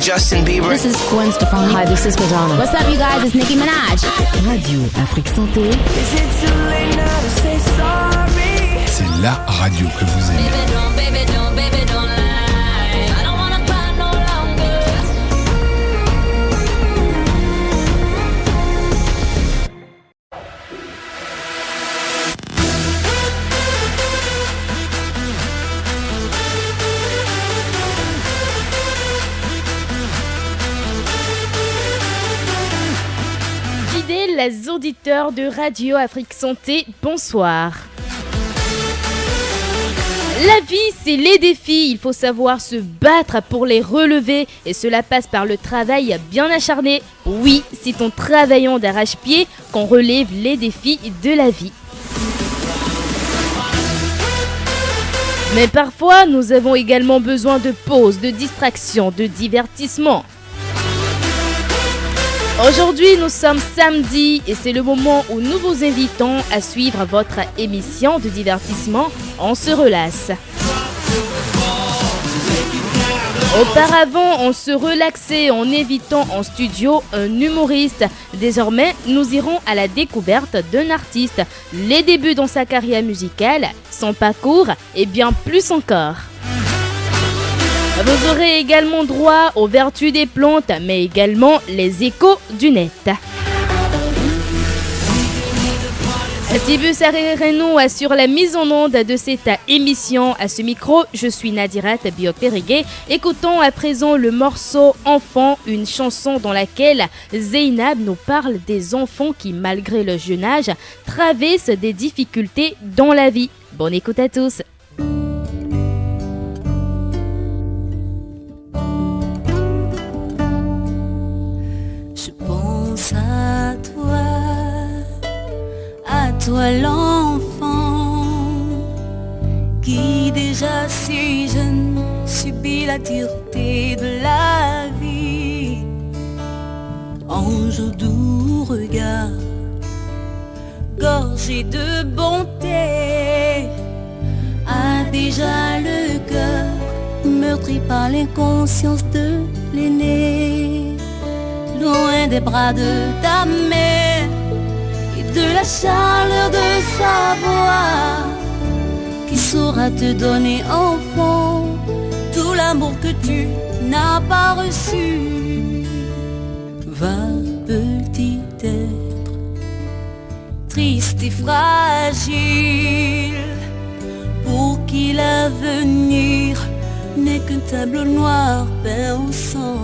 Justin Bieber. This is Gwen Stefani. Hi, this is Madonna. What's up, you guys? It's Nicki Minaj. Radio Afrique Santé. Is it too late now to say sorry? C'est la radio que vous aimez. Baby, don't lie. I don't wanna cry no longer. Les auditeurs de Radio Afrique Santé, bonsoir. La vie, c'est les défis. Il faut savoir se battre pour les relever et cela passe par le travail bien acharné. Oui, c'est en travaillant d'arrache-pied qu'on relève les défis de la vie. Mais parfois, nous avons également besoin de pauses, de distractions, de divertissement. Aujourd'hui, nous sommes samedi et c'est le moment où nous vous invitons à suivre votre émission de divertissement On se relaxe. Auparavant, on se relaxait en invitant en studio un humoriste. Désormais, nous irons à la découverte d'un artiste, les débuts dans sa carrière musicale, son parcours et bien plus encore. Vous aurez également droit aux vertus des plantes, mais également les échos du net. Tibus Arrerenou assure la mise en onde de cette émission. À ce micro, je suis Nadirat Biok-Périgué. Écoutons à présent le morceau Enfant, une chanson dans laquelle Zeynab nous parle des enfants qui, malgré le jeune âge, traversent des difficultés dans la vie. Bonne écoute à tous. À toi l'enfant qui déjà si jeune subit la dureté de la vie. Ange doux regard, gorgé de bonté, a déjà le cœur meurtri par l'inconscience de l'aîné. Loin des bras de ta mère, de la chaleur de sa voix, qui saura te donner enfant tout l'amour que tu n'as pas reçu. Va petit être triste et fragile, pour qui l'avenir n'est qu'un tableau noir peint au sang.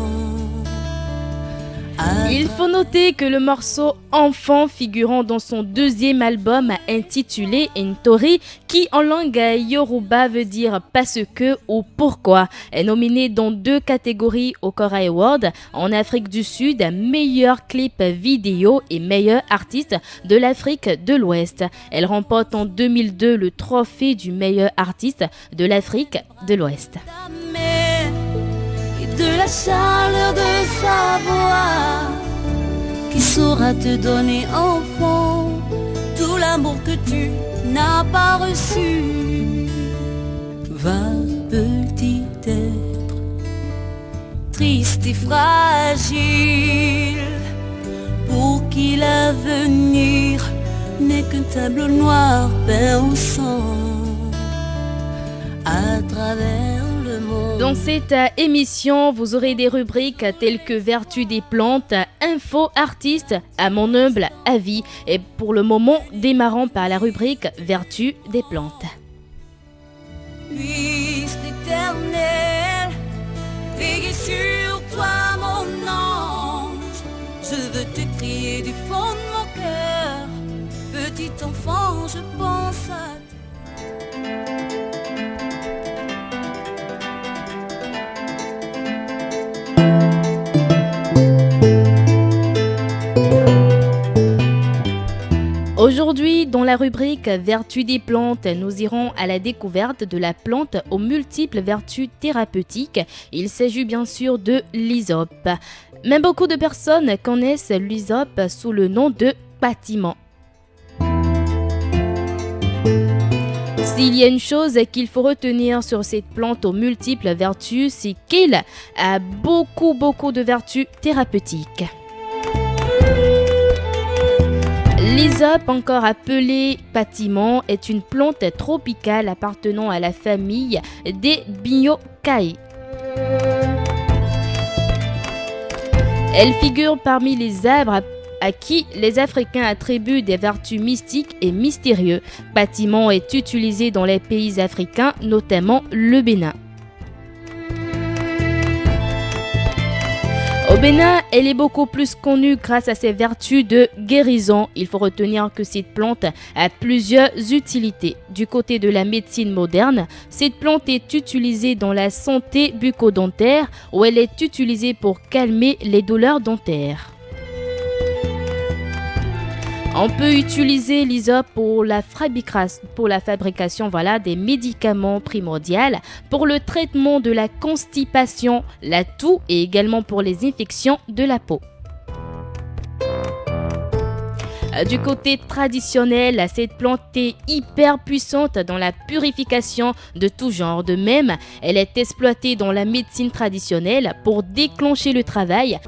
Il faut noter que le morceau Enfant figurant dans son deuxième album intitulé Ntori, qui en langue yoruba veut dire parce que ou pourquoi, est nominé dans 2 catégories au Kora Award en Afrique du Sud, meilleur clip vidéo et meilleur artiste de l'Afrique de l'Ouest. Elle remporte en 2002 le trophée du meilleur artiste de l'Afrique de l'Ouest. De la chaleur de sa voix, qui saura te donner enfant tout l'amour que tu n'as pas reçu. Va petit être triste et fragile, pour qui l'avenir n'est qu'un tableau noir peint au sang. À travers dans cette émission, vous aurez des rubriques telles que Vertus des plantes, Info artiste, à mon humble avis. Et pour le moment, démarrons par la rubrique Vertus des plantes. Puisse l'Éternel veiller sur toi, mon ange. Je veux te crier du fond de mon cœur. Petit enfant, je pense à toi. Aujourd'hui, dans la rubrique Vertus des plantes, nous irons à la découverte de la plante aux multiples vertus thérapeutiques. Il s'agit bien sûr de l'hysope. Même beaucoup de personnes connaissent l'hysope sous le nom de pâtiment. S'il y a une chose qu'il faut retenir sur cette plante aux multiples vertus, c'est qu'elle a beaucoup de vertus thérapeutiques. L'hysope, encore appelée pâtiment, est une plante tropicale appartenant à la famille des Biocae. Elle figure parmi les arbres à qui les Africains attribuent des vertus mystiques et mystérieuses. Pâtiment est utilisé dans les pays africains, notamment le Bénin. Au Bénin, elle est beaucoup plus connue grâce à ses vertus de guérison. Il faut retenir que cette plante a plusieurs utilités. Du côté de la médecine moderne, cette plante est utilisée dans la santé bucco-dentaire où elle est utilisée pour calmer les douleurs dentaires. On peut utiliser l'hysope pour la fabrication des médicaments primordiaux, pour le traitement de la constipation, la toux et également pour les infections de la peau. Du côté traditionnel, cette plante est hyper puissante dans la purification de tout genre. De même, elle est exploitée dans la médecine traditionnelle pour déclencher le travail,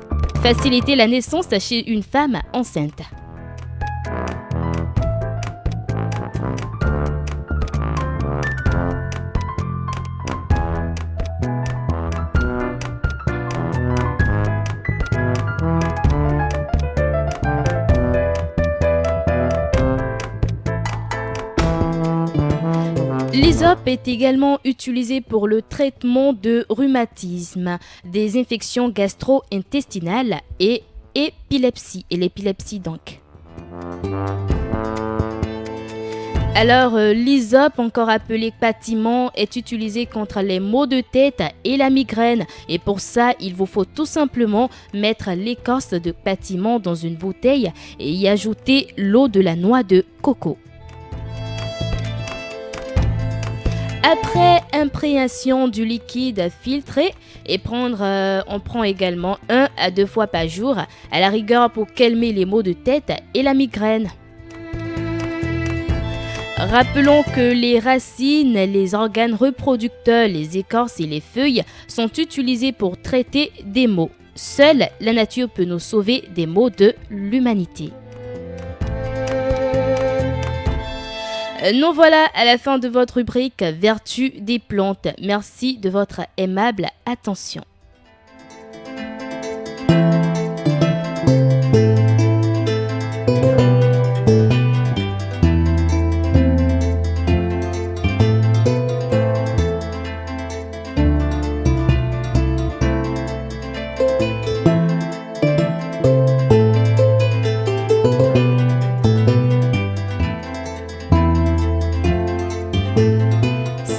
faciliter la naissance chez une femme enceinte. L'hysope est également utilisé pour le traitement de rhumatisme, des infections gastro-intestinales et l'épilepsie donc. Alors, l'hysope, encore appelé pâtiment, est utilisé contre les maux de tête et la migraine. Et pour ça, il vous faut tout simplement mettre l'écorce de pâtiment dans une bouteille et y ajouter l'eau de la noix de coco. Après imprégnation du liquide filtré et on prend également 1 à 2 fois par jour, à la rigueur pour calmer les maux de tête et la migraine. Rappelons que les racines, les organes reproducteurs, les écorces et les feuilles sont utilisés pour traiter des maux. Seule la nature peut nous sauver des maux de l'humanité. Nous voilà à la fin de votre rubrique Vertus des plantes. Merci de votre aimable attention.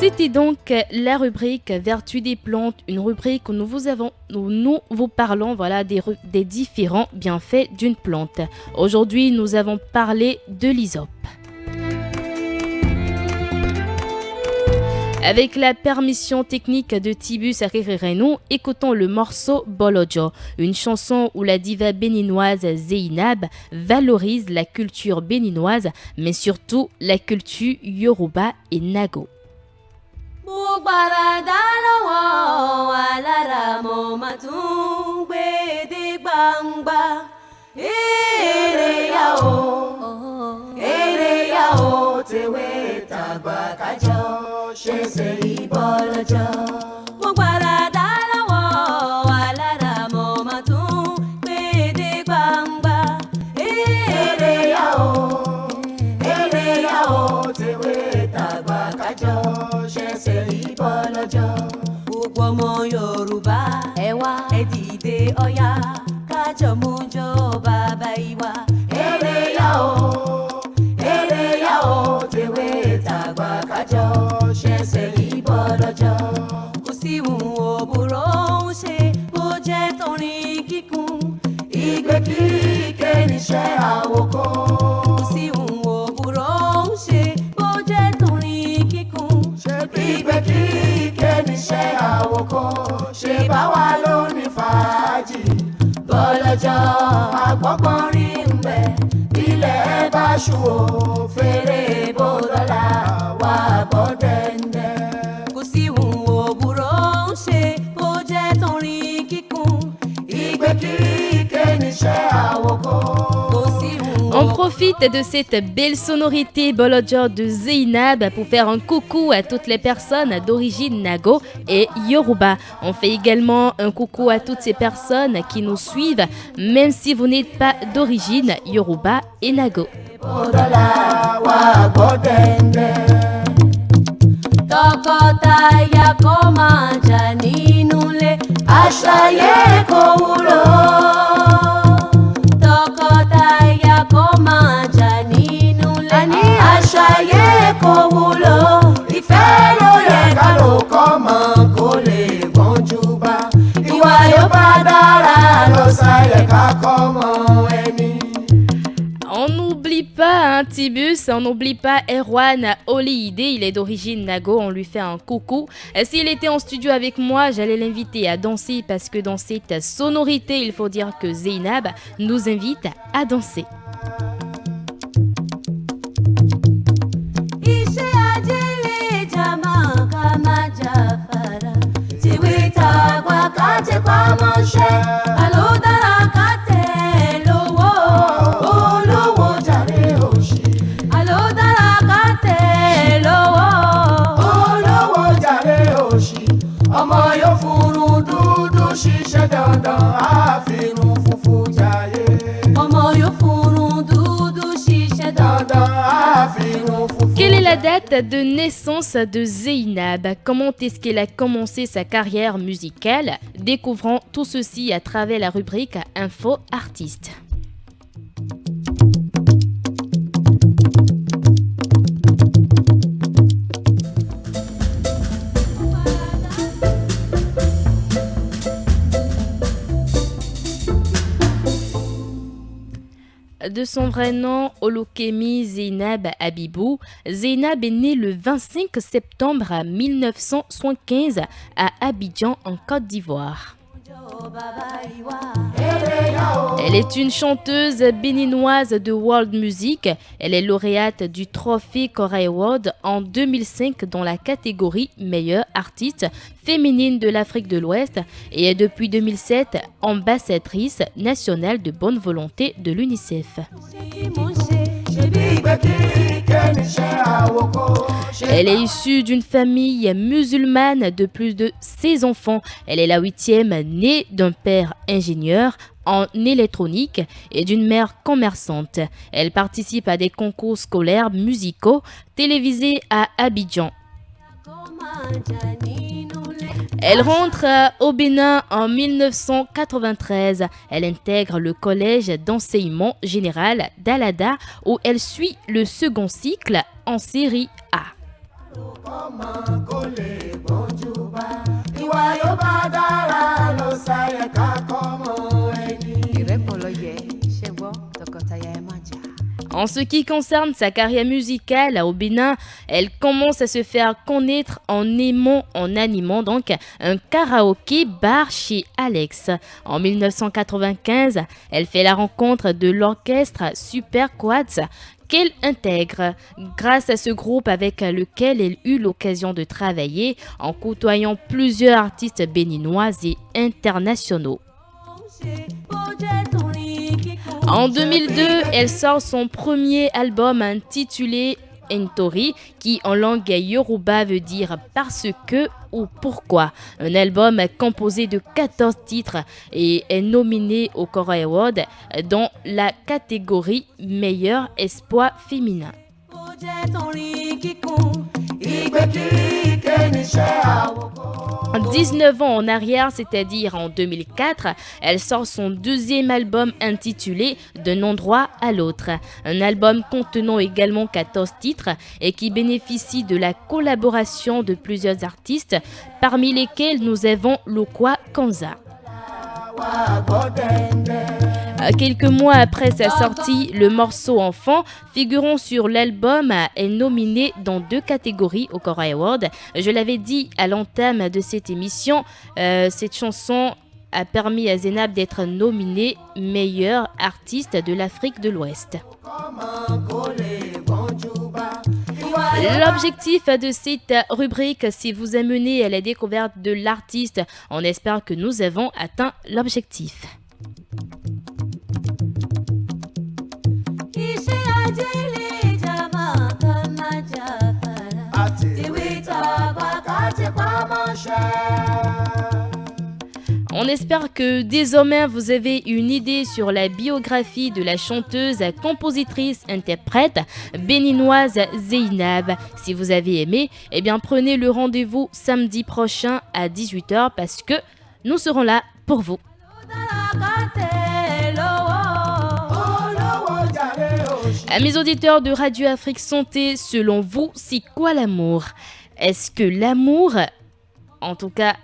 C'était donc la rubrique Vertus des plantes, une rubrique où nous vous parlons des différents bienfaits d'une plante. Aujourd'hui, nous avons parlé de l'hysope. Avec la permission technique de Tibus Arirereno, écoutons le morceau Bolojo, une chanson où la diva béninoise Zeinab valorise la culture béninoise, mais surtout la culture Yoruba et Nago. Tewe tagba kajo shese ibolojo mo gbara dalawo alara mo matun pede gbangba ere ya o tewe tagba kajo shese ibolojo gbogbo ọmọ Yorùbá ẹ wá ẹ dìde ọ̀yá kájọ mú jó bàbá ìwà ere ya o tewe tàgbà kájọ ṣẹ̀ṣẹ̀ ìbọ̀lọ́jọ́ kò sí ìhùn òbúrò ń ṣe bó jẹ́ torin kíkún ìgbé kíké níṣẹ́ àwòkọ́ kò sí ìhùn òbúrò ń ṣe bó jẹ́ torin kíkún ìgbé kíké níṣẹ́ àwòkọ́ ṣe bá wa lóní fàájì bọ́lọ́jọ́ àgbọ̀gbọ́n rí ń bẹ̀ ilẹ̀ bá ṣù ó fèrè bó dọ́là wà bọ́ profite de cette belle sonorité Bolodjo de Zainab pour faire un coucou à toutes les personnes d'origine Nago et Yoruba. On fait également un coucou à toutes ces personnes qui nous suivent, même si vous n'êtes pas d'origine Yoruba et Nago. Tọkọtaya kó máa jà nínú ilé, àṣàyè kò wúlò. Tọkọtaya kó máa jà nínú ilé, àní àṣàyè kò wúlò. Ìfẹ́ ló yẹ ká lò kọ́mọ kó lè gbọ́njú bá. Ìwà yóò bá dára ló ṣàyẹ ká kọ́mọ ẹni. On n'oublie pas Tibus, on n'oublie pas Erwan Oliide, il est d'origine Nago, on lui fait un coucou. S'il était en studio avec moi, j'allais l'inviter à danser parce que dans cette sonorité, il faut dire que Zainab nous invite à danser. Ọmọ yóò furun dúdú ṣiṣẹ́ dandan àfihàn funfun jayé. Ọmọ yóò furun dúdú ṣiṣẹ́ dandan àfihàn funfun. Quelle est la date de naissance de Zainab? Comment est-ce qu'elle a commencé sa carrière musicale? Découvrons tout ceci à travers la rubrique Info Artiste. De son vrai nom, Olokemi Zainab Abibou, Zainab est née le 25 septembre 1975 à Abidjan, en Côte d'Ivoire. Elle est une chanteuse béninoise de world music. Elle est lauréate du trophée Kora Award en 2005 dans la catégorie meilleure artiste féminine de l'Afrique de l'Ouest et est depuis 2007 ambassadrice nationale de bonne volonté de l'UNICEF. Elle est issue d'une famille musulmane de plus de 16 enfants. Elle est la 8e née d'un père ingénieur en électronique et d'une mère commerçante. Elle participe à des concours scolaires musicaux télévisés à Abidjan. Elle rentre au Bénin en 1993. Elle intègre le collège d'enseignement général d'Alada où elle suit le second cycle en série A. En ce qui concerne sa carrière musicale au Bénin, elle commence à se faire connaître en animant donc un karaoké bar chez Alex. En 1995, elle fait la rencontre de l'orchestre Super Quads qu'elle intègre. Grâce à ce groupe avec lequel elle eut l'occasion de travailler en côtoyant plusieurs artistes béninois et internationaux. En 2002, elle sort son premier album intitulé Ntori, qui en langue yoruba veut dire parce que ou pourquoi. Un album composé de 14 titres et est nominé au Kora Award dans la catégorie meilleur espoir féminin. 19 ans en arrière, c'est-à-dire en 2004, elle sort son deuxième album intitulé D'un endroit à l'autre. Un album contenant également 14 titres et qui bénéficie de la collaboration de plusieurs artistes, parmi lesquels nous avons Lokwa Kanza. Quelques mois après sa sortie, le morceau Enfant, figurant sur l'album, est nominé dans 2 catégories au Kora Award. Je l'avais dit à l'entame de cette émission, cette chanson a permis à Zainab d'être nominée meilleure artiste de l'Afrique de l'Ouest. L'objectif de cette rubrique, c'est vous amener à la découverte de l'artiste. On espère que nous avons atteint l'objectif. On espère que désormais vous avez une idée sur la biographie de la chanteuse, compositrice, interprète béninoise Zeynab. Si vous avez aimé, eh bien prenez le rendez-vous samedi prochain à 18h parce que nous serons là pour vous. Amis auditeurs de Radio Afrique Santé, selon vous, c'est quoi l'amour? Est-ce que l'amour, en tout cas,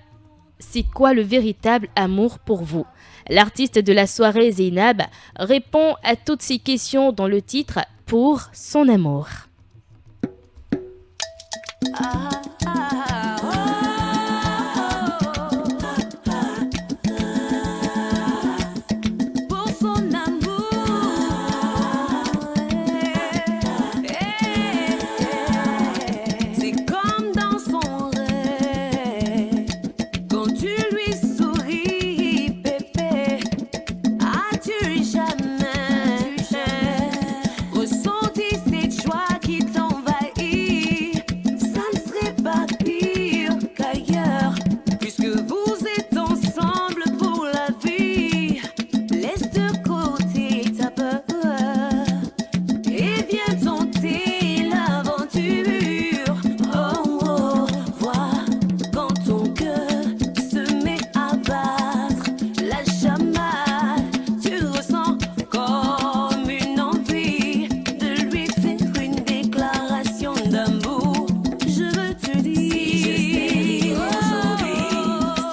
c'est quoi le véritable amour pour vous? L'artiste de la soirée Zeynab répond à toutes ces questions dans le titre Pour son amour. Pour son amour, c'est comme dans son rêve. Quand tu lui souris, bébé, as-tu jamais ressenti cette joie qui t'envahit? Ça ne serait pas pire qu'ailleurs, puisque vous êtes ensemble pour la vie. Laisse de côté ta peur et viens tenter l'aventure. Oh, oh, vois quand ton cœur se met à battre, lâche jamais, tu ressens comme une envie de lui faire une déclaration d'amour. Je veux te dire, aujourd'hui,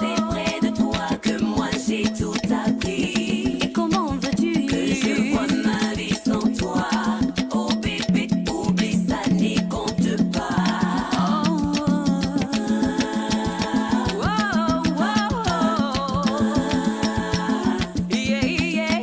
c'est près de toi que moi j'ai tout appris. Et comment veux-tu que je vois ma vie sans toi? Oh bébé, oublie ça, n'y compte pas. Oh, yeah, yeah,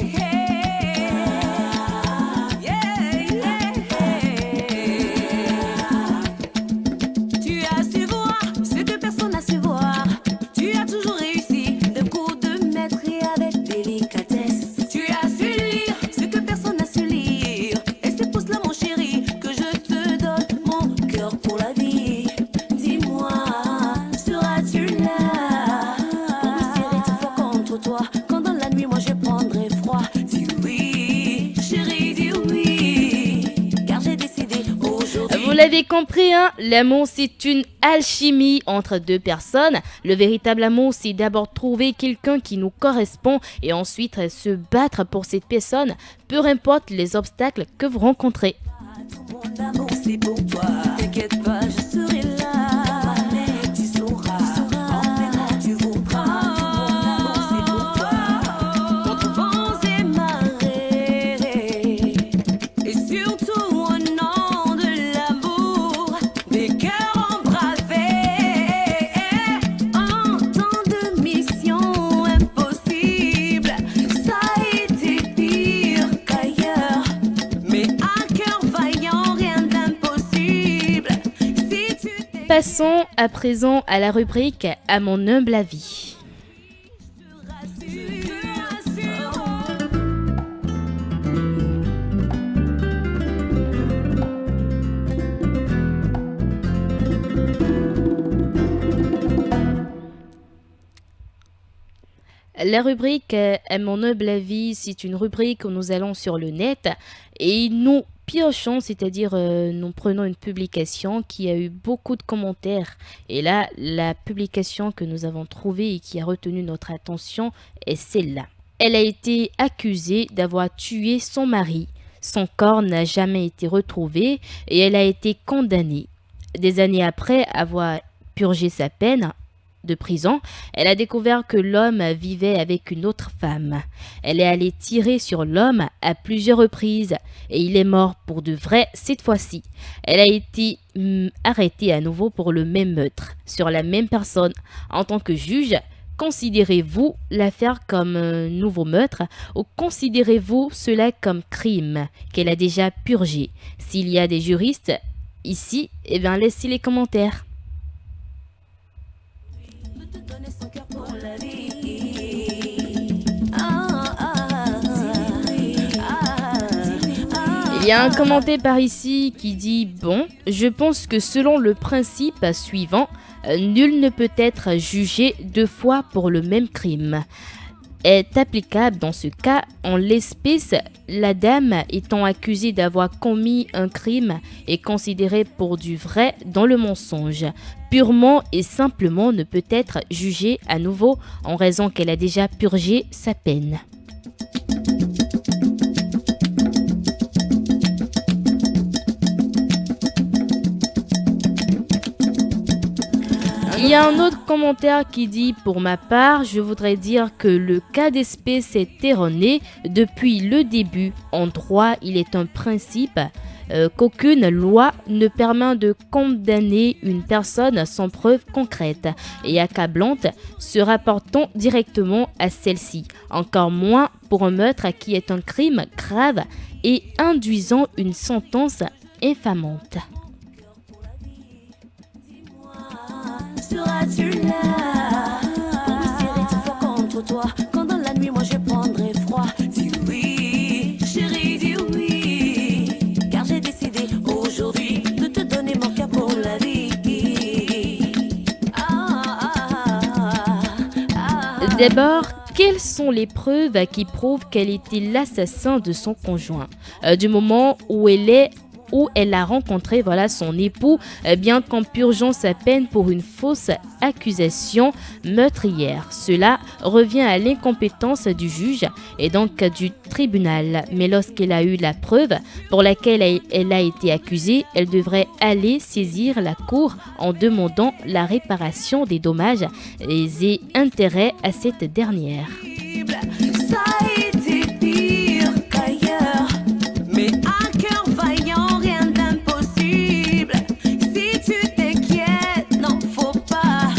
Tu as su voir ce que personne n'a su voir. Tu as toujours réussi de coup de maître et avec délicatesse. Tu as su lire ce que personne n'a su lire. Et c'est pour cela, mon chéri, que je te donne mon cœur pour la vie. Dis-moi, seras-tu là pour me serrer tout fort contre toi quand dans la nuit, moi je prendrai froid? Dis oui, chéri, dis oui, car j'ai décidé aujourd'hui. Vous l'avez compris, hein, l'amour c'est une alchimie entre deux personnes. Le véritable amour c'est d'abord trouver quelqu'un qui nous correspond et ensuite se battre pour cette personne, peu importe les obstacles que vous rencontrez. Mon amour c'est pour toi. T'inquiète pas, je serai là. Mais tu sauras, en même tu voudras. Mon amour c'est pour toi. Contre vents et marées, et surtout au nom de l'amour, des cœurs embravés. En temps de mission impossible, ça a été pire qu'ailleurs. Mais un cœur vaillant, rien d'impossible. Si tu t'es Passons à présent à la rubrique À mon humble avis. La rubrique À mon humble avis, c'est une rubrique où nous allons sur le net et nous piochons, c'est-à-dire nous prenons une publication qui a eu beaucoup de commentaires. Et là, la publication que nous avons trouvée et qui a retenu notre attention est celle-là. Elle a été accusée d'avoir tué son mari. Son corps n'a jamais été retrouvé et elle a été condamnée. Des années après avoir purgé sa peine de prison, elle a découvert que l'homme vivait avec une autre femme. Elle est allée tirer sur l'homme à plusieurs reprises et il est mort pour de vrai cette fois-ci. Elle a été arrêtée à nouveau pour le même meurtre sur la même personne. En tant que juge, considérez-vous l'affaire comme un nouveau meurtre ou considérez-vous cela comme crime qu'elle a déjà purgé? S'il y a des juristes ici, eh bien laissez les commentaires. donner son cœur pour la vie. Il y a un commentaire par ici qui dit « Bon, je pense que selon le principe suivant, nul ne peut être jugé 2 fois pour le même crime. » Est applicable dans ce cas, en l'espèce, la dame étant accusée d'avoir commis un crime est considérée pour du vrai dans le mensonge. Purement et simplement ne peut être jugée à nouveau en raison qu'elle a déjà purgé sa peine. Il y a un autre commentaire qui dit « Pour ma part, je voudrais dire que le cas d'espèce est erroné depuis le début. En droit, il est un principe qu'aucune loi ne permet de condamner une personne sans preuve concrète et accablante se rapportant directement à celle-ci. Encore moins pour un meurtre qui est un crime grave et induisant une sentence infamante. » Seras-tu là pour me serrer tout fort contre toi quand dans la nuit moi je prendrai froid? Dis oui, chérie, dis oui, car j'ai décidé aujourd'hui de te donner mon cœur pour la vie. D'abord, quelles sont les preuves qui prouvent qu'elle était l'assassin de son conjoint? Du moment où elle a rencontré son époux, bien qu'en purgeant sa peine pour une fausse accusation meurtrière. Cela revient à l'incompétence du juge et donc du tribunal. Mais lorsqu'elle a eu la preuve pour laquelle elle a été accusée, elle devrait aller saisir la cour en demandant la réparation des dommages et intérêts à cette dernière. Ça a été pire qu'ailleurs, mais à cœur vaillant, rien d'impossible. Si tu t'inquiètes, non, faut pas,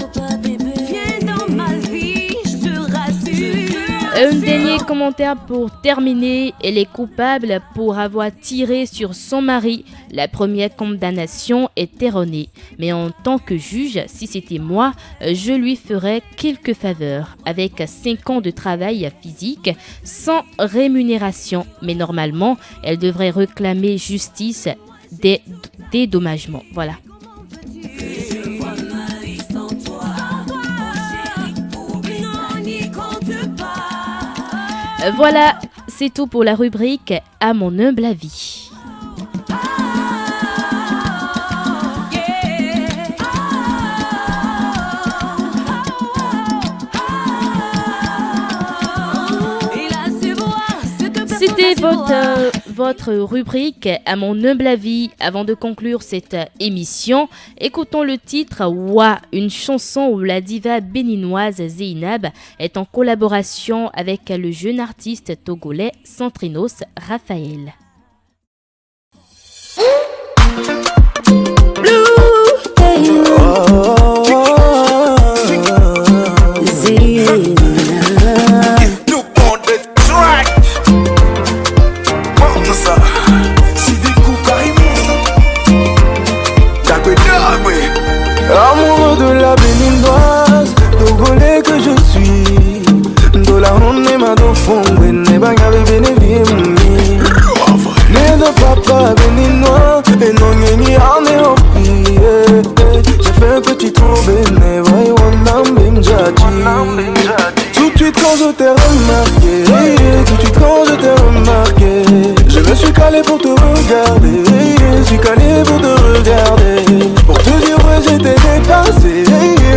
bébé. Viens dans ma vie, je te rassure. Un dernier commentaire pour terminer. Elle est coupable pour avoir tiré sur son mari. La première condamnation est erronée. Mais en tant que juge, si c'était moi, je lui ferais quelques faveurs. Avec 5 ans de travail physique, sans rémunération. Mais normalement, elle devrait réclamer justice des dédommagements. Voilà. Voilà, c'est tout pour la rubrique « À mon humble avis ». C'était votre rubrique « À mon humble avis ». Avant de conclure cette émission, écoutons le titre « Wa », une chanson où la diva béninoise Zeinab est en collaboration avec le jeune artiste togolais Centrinos Raphaël. Amoureux de la béninoise, togolais que je suis. De la honte ma do fongwe, ne banga bébé vie mumi. Né de papa béninois, et non ni arné au prix. J'ai fait un petit tour béné, voyez wandam bimjadi. Tout de suite quand je t'ai remarqué, tout de suite quand je t'ai remarqué, je me suis calé pour te regarder, je suis calé pour te regarder. Pour te dire ouais j'étais dépassé,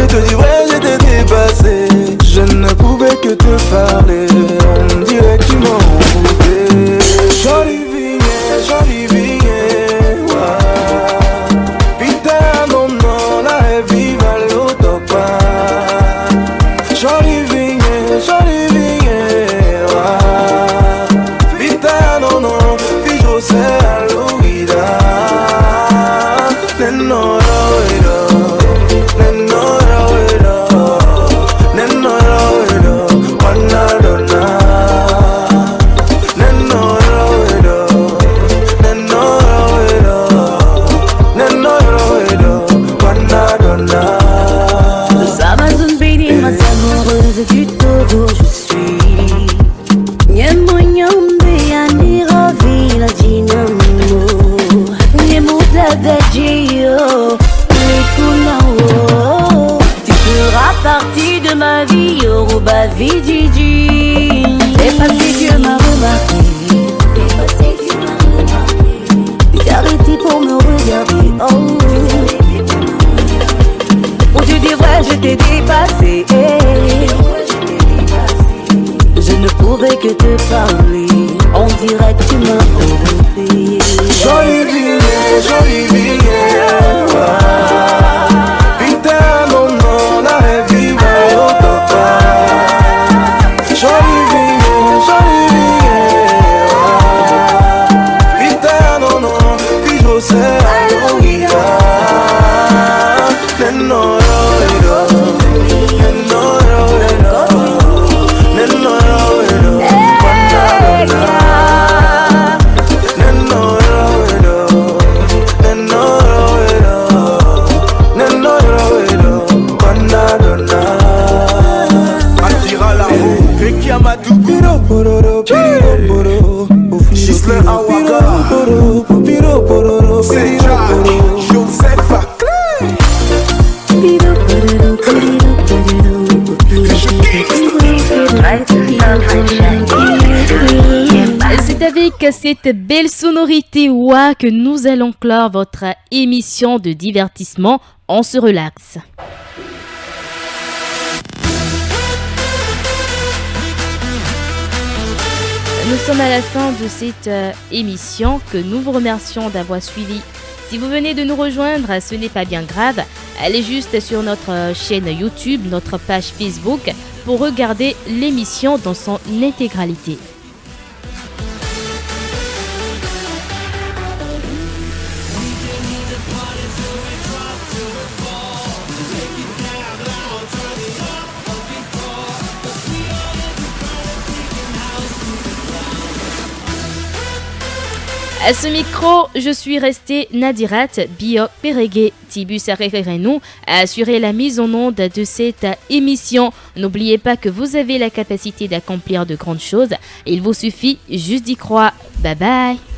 te dire ouais j'étais dépassé. Je ne pouvais que te parler, on me dirait que tu m'as envoûté. Jolie vie, Vita non non, la viva l'autopa. Jolie vie, Vita non non, fijo se aluida. Du Togo je suis Nyemo nyombe ya ni ravi la jina bas Gigi. Dépassé, Dieu m'a remarqué. J'ai arrêté pour me regarder. Oh. Pour te dire vrai, je t'ai dépassé. Je ne pourrais que te parler. On dirait que tu m'as overpayé. Jolie vie, Vita, non, non, la vie va au papa. Jolie vie, Vita, non, non, puis je sais, C'est avec cette belle sonorité Wa que nous allons clore votre émission de divertissement. On se relaxe. Nous sommes à la fin de cette émission que nous vous remercions d'avoir suivi. Si vous venez de nous rejoindre, ce n'est pas bien grave. Allez juste sur notre chaîne YouTube, notre page Facebook pour regarder l'émission dans son intégralité. À ce micro, je suis restée Nadirat Bio Perege Tibus Rerenou a assuré la mise en onde de cette émission. N'oubliez pas que vous avez la capacité d'accomplir de grandes choses. Il vous suffit juste d'y croire. Bye bye.